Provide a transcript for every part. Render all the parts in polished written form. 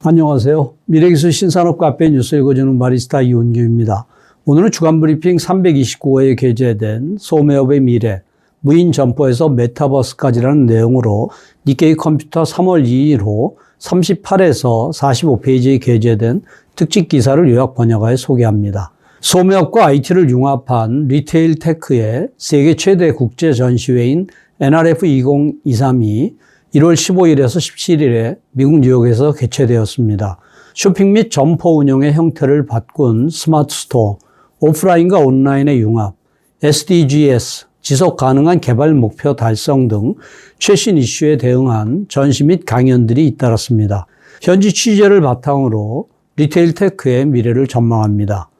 안녕하세요. 미래기술 신산업 카페 뉴스 읽어주는 바리스타 이훈규입니다. 오늘은 주간브리핑 329호에 게재된 소매업의 미래, 무인 점포에서 메타버스까지라는 내용으로 니케이 컴퓨터 3월 2일호 38에서 45페이지에 게재된 특집 기사를 요약 번역하여 소개합니다. 소매업과 IT를 융합한 리테일 테크의 세계 최대 국제 전시회인 NRF 2023이 1월 15일에서 17일에 미국 뉴욕에서 개최되었습니다. 쇼핑 및 점포 운영의 형태를 바꾼 스마트 스토어, 오프라인과 온라인의 융합, SDGs, 지속 가능한 개발 목표 달성 등 최신 이슈에 대응한 전시 및 강연들이 잇따랐습니다. 현지 취재를 바탕으로 리테일 테크의 미래를 전망합니다.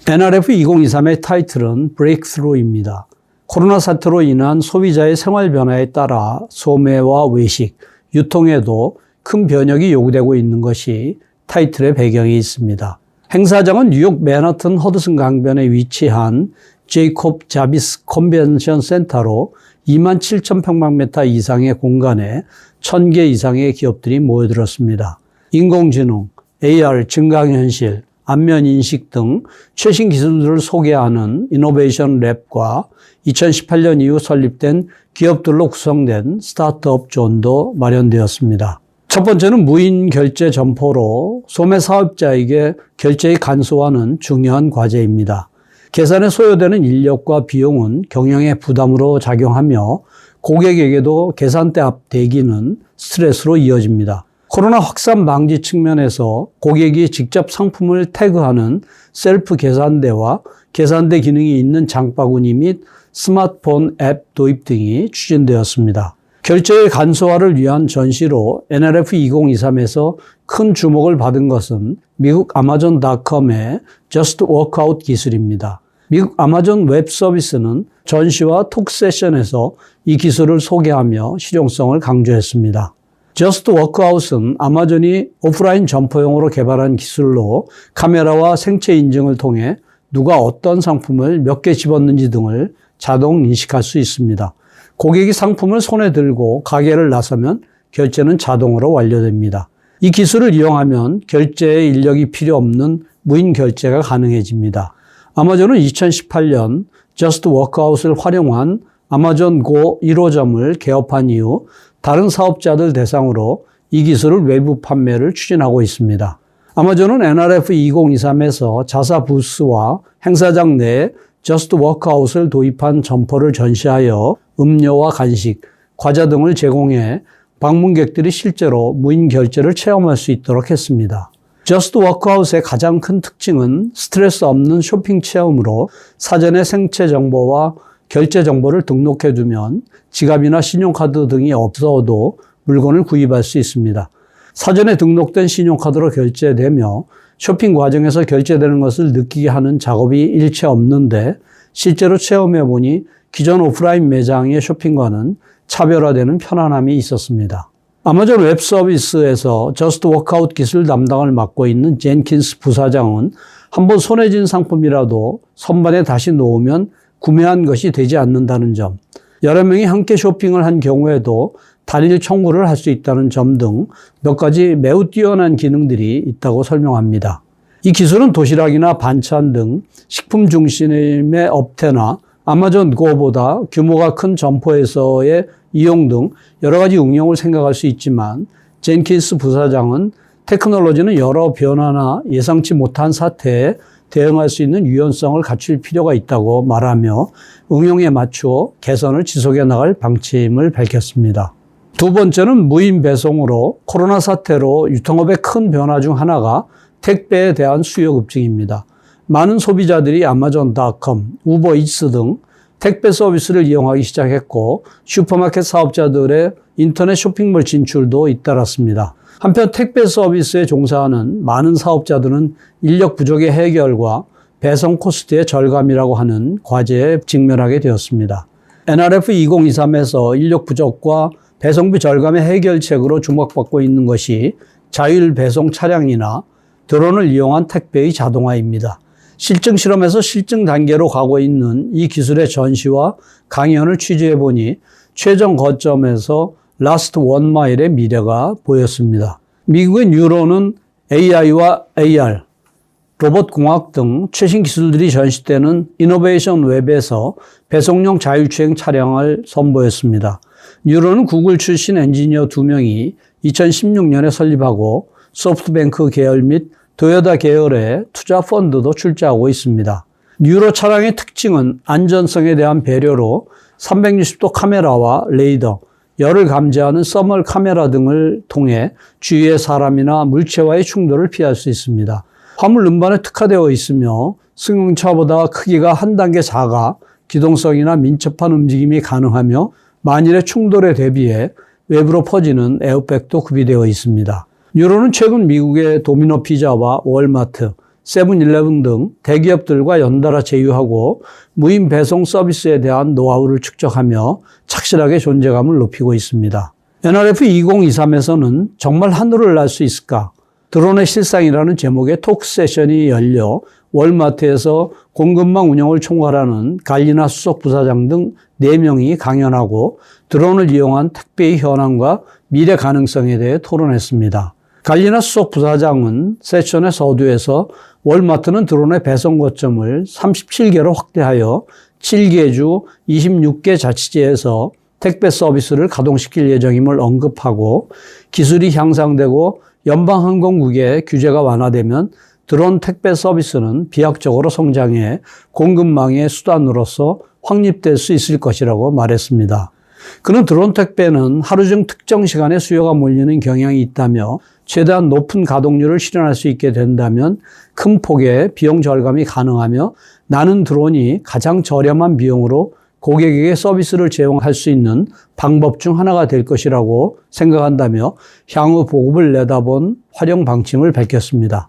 NRF 2023의 타이틀은 Breakthrough입니다. 코로나 사태로 인한 소비자의 생활 변화에 따라 소매와 외식, 유통에도 큰 변혁이 요구되고 있는 것이 타이틀의 배경이 있습니다. 행사장은 뉴욕 맨하튼 허드슨 강변에 위치한 제이콥 자비스 컨벤션 센터로 27,000평방미터 이상의 공간에 1,000개 이상의 기업들이 모여들었습니다. 인공지능, AR, 증강현실, 안면인식 등 최신 기술들을 소개하는 이노베이션 랩과 2018년 이후 설립된 기업들로 구성된 스타트업 존도 마련되었습니다. 첫 번째는 무인 결제 점포로 소매 사업자에게 결제의 간소화는 중요한 과제입니다. 계산에 소요되는 인력과 비용은 경영의 부담으로 작용하며 고객에게도 계산대 앞 대기는 스트레스로 이어집니다. 코로나 확산 방지 측면에서 고객이 직접 상품을 태그하는 셀프 계산대와 계산대 기능이 있는 장바구니 및 스마트폰 앱 도입 등이 추진되었습니다. 결제의 간소화를 위한 전시로 NRF 2023에서 큰 주목을 받은 것은 미국 아마존.com의 Just Walk Out 기술입니다. 미국 아마존 웹 서비스는 전시와 톡 세션에서 이 기술을 소개하며 실용성을 강조했습니다. Just Walk Out은 아마존이 오프라인 점포용으로 개발한 기술로 카메라와 생체 인증을 통해 누가 어떤 상품을 몇 개 집었는지 등을 자동 인식할 수 있습니다. 고객이 상품을 손에 들고 가게를 나서면 결제는 자동으로 완료됩니다. 이 기술을 이용하면 결제에 인력이 필요 없는 무인 결제가 가능해집니다. 아마존은 2018년 Just Walk Out을 활용한 아마존 고 1호점을 개업한 이후 다른 사업자들 대상으로 이 기술을 외부 판매를 추진하고 있습니다. 아마존은 NRF 2023에서 자사 부스와 행사장 내에 Just Walk Out을 도입한 점포를 전시하여 음료와 간식, 과자 등을 제공해 방문객들이 실제로 무인 결제를 체험할 수 있도록 했습니다. Just Walk Out의 가장 큰 특징은 스트레스 없는 쇼핑 체험으로 사전에 생체 정보와 결제 정보를 등록해두면 지갑이나 신용카드 등이 없어도 물건을 구입할 수 있습니다. 사전에 등록된 신용카드로 결제되며 쇼핑 과정에서 결제되는 것을 느끼게 하는 작업이 일체 없는데 실제로 체험해보니 기존 오프라인 매장의 쇼핑과는 차별화되는 편안함이 있었습니다. 아마존 웹 서비스에서 저스트 워크아웃 기술 담당을 맡고 있는 젠킨스 부사장은 한번 손에 쥔 상품이라도 선반에 다시 놓으면 구매한 것이 되지 않는다는 점, 여러 명이 함께 쇼핑을 한 경우에도 단일 청구를 할 수 있다는 점 등 몇 가지 매우 뛰어난 기능들이 있다고 설명합니다. 이 기술은 도시락이나 반찬 등 식품 중심의 업태나 아마존 고보다 규모가 큰 점포에서의 이용 등 여러 가지 응용을 생각할 수 있지만 젠킨스 부사장은 테크놀로지는 여러 변화나 예상치 못한 사태에 대응할 수 있는 유연성을 갖출 필요가 있다고 말하며 응용에 맞추어 개선을 지속해 나갈 방침을 밝혔습니다. 두 번째는 무인 배송으로 코로나 사태로 유통업의 큰 변화 중 하나가 택배에 대한 수요 급증입니다. 많은 소비자들이 아마존.com, 우버이츠 등 택배 서비스를 이용하기 시작했고 슈퍼마켓 사업자들의 인터넷 쇼핑몰 진출도 잇따랐습니다. 한편 택배 서비스에 종사하는 많은 사업자들은 인력 부족의 해결과 배송 코스트의 절감이라고 하는 과제에 직면하게 되었습니다. NRF 2023에서 인력 부족과 배송비 절감의 해결책으로 주목받고 있는 것이 자율 배송 차량이나 드론을 이용한 택배의 자동화입니다. 실증 실험에서 실증 단계로 가고 있는 이 기술의 전시와 강연을 취재해보니 최종 거점에서 라스트 원 마일의 미래가 보였습니다. 미국의 뉴로는 AI와 AR, 로봇공학 등 최신 기술들이 전시되는 이노베이션 웹에서 배송용 자율주행 차량을 선보였습니다. 뉴런은 구글 출신 엔지니어 2명이 2016년에 설립하고 소프트뱅크 계열 및 도요타 계열의 투자 펀드도 출자하고 있습니다. 뉴로 차량의 특징은 안전성에 대한 배려로 360도 카메라와 레이더, 열을 감지하는 서멀 카메라 등을 통해 주위의 사람이나 물체와의 충돌을 피할 수 있습니다. 화물 운반에 특화되어 있으며 승용차보다 크기가 한 단계 작아 기동성이나 민첩한 움직임이 가능하며 만일의 충돌에 대비해 외부로 퍼지는 에어백도 구비되어 있습니다. 뉴로는 최근 미국의 도미노 피자와 월마트, 세븐일레븐 등 대기업들과 연달아 제휴하고 무인 배송 서비스에 대한 노하우를 축적하며 착실하게 존재감을 높이고 있습니다. NRF 2023에서는 정말 하늘을 날 수 있을까? 드론의 실상이라는 제목의 토크 세션이 열려 월마트에서 공급망 운영을 총괄하는 갈리나 수석 부사장 등 4명이 강연하고 드론을 이용한 택배의 현황과 미래 가능성에 대해 토론했습니다. 갈리나 수석 부사장은 세션의 서두에서 월마트는 드론의 배송 거점을 37개로 확대하여 7개 주 26개 자치제에서 택배 서비스를 가동시킬 예정임을 언급하고 기술이 향상되고 연방항공국의 규제가 완화되면 드론 택배 서비스는 비약적으로 성장해 공급망의 수단으로서 확립될 수 있을 것이라고 말했습니다. 그는 드론 택배는 하루 중 특정 시간에 수요가 몰리는 경향이 있다며 최대한 높은 가동률을 실현할 수 있게 된다면 큰 폭의 비용 절감이 가능하며 나는 드론이 가장 저렴한 비용으로 고객에게 서비스를 제공할 수 있는 방법 중 하나가 될 것이라고 생각한다며 향후 보급을 내다본 활용 방침을 밝혔습니다.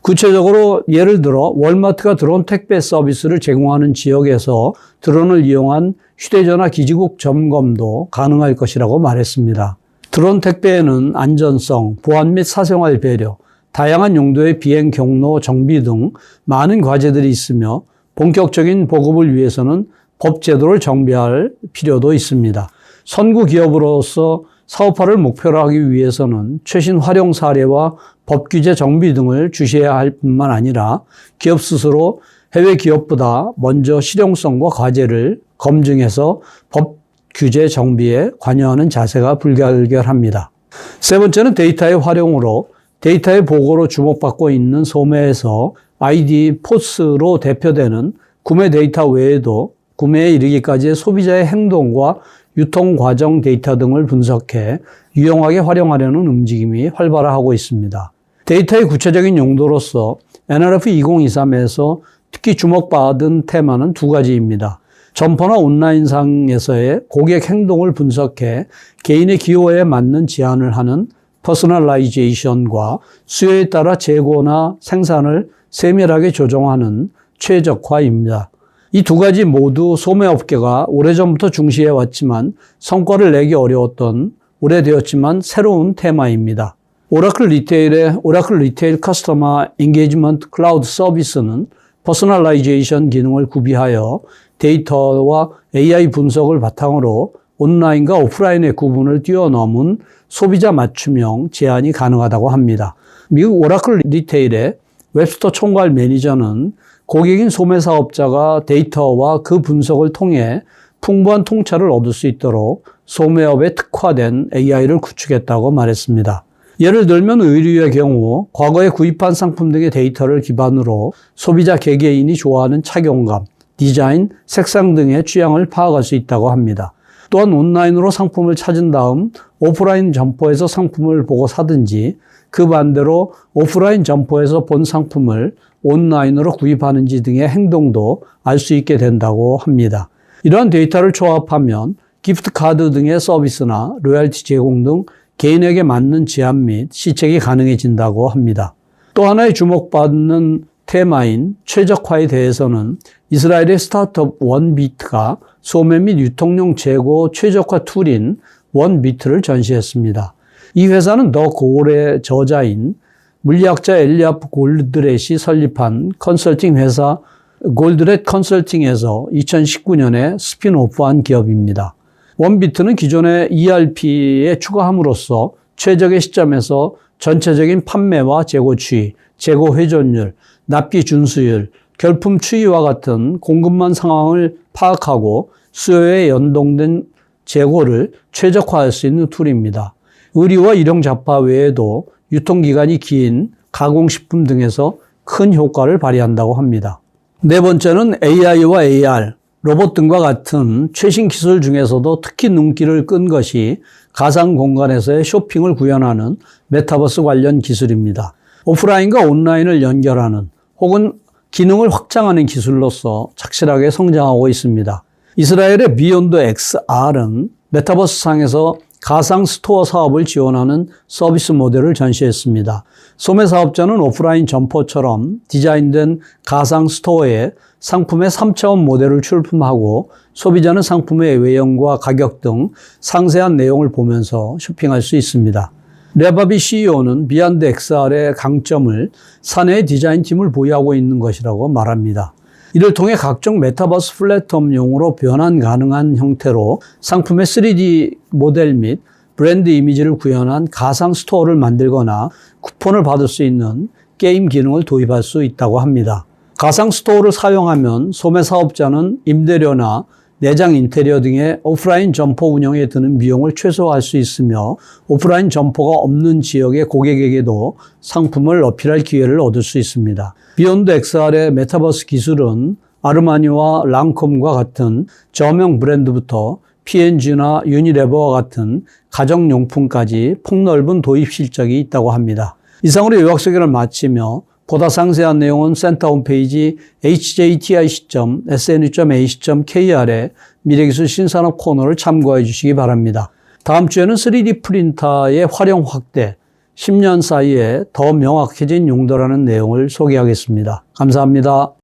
구체적으로 예를 들어 월마트가 드론 택배 서비스를 제공하는 지역에서 드론을 이용한 휴대전화 기지국 점검도 가능할 것이라고 말했습니다. 드론 택배에는 안전성, 보안 및 사생활 배려, 다양한 용도의 비행 경로 정비 등 많은 과제들이 있으며 본격적인 보급을 위해서는 법 제도를 정비할 필요도 있습니다. 선구 기업으로서 사업화를 목표로 하기 위해서는 최신 활용 사례와 법 규제 정비 등을 주시해야 할 뿐만 아니라 기업 스스로 해외 기업보다 먼저 실용성과 과제를 검증해서 법 규제 정비에 관여하는 자세가 불가결합니다. 세 번째는 데이터의 활용으로 데이터의 보고로 주목받고 있는 소매에서 ID 포스로 대표되는 구매 데이터 외에도 구매에 이르기까지의 소비자의 행동과 유통 과정 데이터 등을 분석해 유용하게 활용하려는 움직임이 활발화하고 있습니다. 데이터의 구체적인 용도로서 NRF 2023에서 특히 주목받은 테마는 2가지입니다. 점포나 온라인상에서의 고객 행동을 분석해 개인의 기호에 맞는 제안을 하는 퍼스널라이제이션과 수요에 따라 재고나 생산을 세밀하게 조정하는 최적화입니다. 이 2가지 모두 소매업계가 오래전부터 중시해왔지만 성과를 내기 어려웠던 오래되었지만 새로운 테마입니다. 오라클 리테일의 오라클 리테일 커스터머 엔게이지먼트 클라우드 서비스는 퍼스널라이제이션 기능을 구비하여 데이터와 AI 분석을 바탕으로 온라인과 오프라인의 구분을 뛰어넘은 소비자 맞춤형 제안이 가능하다고 합니다. 미국 오라클 리테일의 웹스터 총괄 매니저는 고객인 소매 사업자가 데이터와 그 분석을 통해 풍부한 통찰을 얻을 수 있도록 소매업에 특화된 AI를 구축했다고 말했습니다. 예를 들면 의류의 경우 과거에 구입한 상품 등의 데이터를 기반으로 소비자 개개인이 좋아하는 착용감, 디자인, 색상 등의 취향을 파악할 수 있다고 합니다. 또한 온라인으로 상품을 찾은 다음 오프라인 점포에서 상품을 보고 사든지 그 반대로 오프라인 점포에서 본 상품을 온라인으로 구입하는지 등의 행동도 알 수 있게 된다고 합니다. 이러한 데이터를 조합하면 기프트 카드 등의 서비스나 로열티 제공 등 개인에게 맞는 제안 및 시책이 가능해진다고 합니다. 또 하나의 주목받는 테마인 최적화에 대해서는 이스라엘의 스타트업 원비트가 소매 및 유통용 재고 최적화 툴인 원비트를 전시했습니다. 이 회사는 더 고울의 저자인 물리학자 엘리아프 골드렛이 설립한 컨설팅 회사 골드렛 컨설팅에서 2019년에 스핀오프한 기업입니다. 원비트는 기존의 ERP에 추가함으로써 최적의 시점에서 전체적인 판매와 재고 추이, 재고 회전율, 납기 준수율, 결품 추이와 같은 공급망 상황을 파악하고 수요에 연동된 재고를 최적화할 수 있는 툴입니다. 의류와 일용 잡화 외에도 유통기간이 긴 가공식품 등에서 큰 효과를 발휘한다고 합니다. 네 번째는 AI와 AR, 로봇 등과 같은 최신 기술 중에서도 특히 눈길을 끈 것이 가상 공간에서의 쇼핑을 구현하는 메타버스 관련 기술입니다. 오프라인과 온라인을 연결하는 혹은 기능을 확장하는 기술로서 착실하게 성장하고 있습니다. 이스라엘의 비욘드 XR은 메타버스 상에서 가상 스토어 사업을 지원하는 서비스 모델을 전시했습니다. 소매 사업자는 오프라인 점포처럼 디자인된 가상 스토어에 상품의 3차원 모델을 출품하고 소비자는 상품의 외형과 가격 등 상세한 내용을 보면서 쇼핑할 수 있습니다. 레바비 CEO는 비욘드 XR의 강점을 사내 디자인팀을 보유하고 있는 것이라고 말합니다. 이를 통해 각종 메타버스 플랫폼용으로 변환 가능한 형태로 상품의 3D 모델 및 브랜드 이미지를 구현한 가상 스토어를 만들거나 쿠폰을 받을 수 있는 게임 기능을 도입할 수 있다고 합니다. 가상 스토어를 사용하면 소매 사업자는 임대료나 내장 인테리어 등의 오프라인 점포 운영에 드는 비용을 최소화할 수 있으며 오프라인 점포가 없는 지역의 고객에게도 상품을 어필할 기회를 얻을 수 있습니다. 비욘드 XR의 메타버스 기술은 아르마니와 랑콤과 같은 저명 브랜드부터 P&G나 유니레버와 같은 가정용품까지 폭넓은 도입 실적이 있다고 합니다. 이상으로 요약 소개를 마치며 보다 상세한 내용은 센터 홈페이지 hjtic.snu.ac.kr의 미래기술 신산업 코너를 참고해 주시기 바랍니다. 다음 주에는 3D 프린터의 활용 확대, 10년 사이에 더 명확해진 용도라는 내용을 소개하겠습니다. 감사합니다.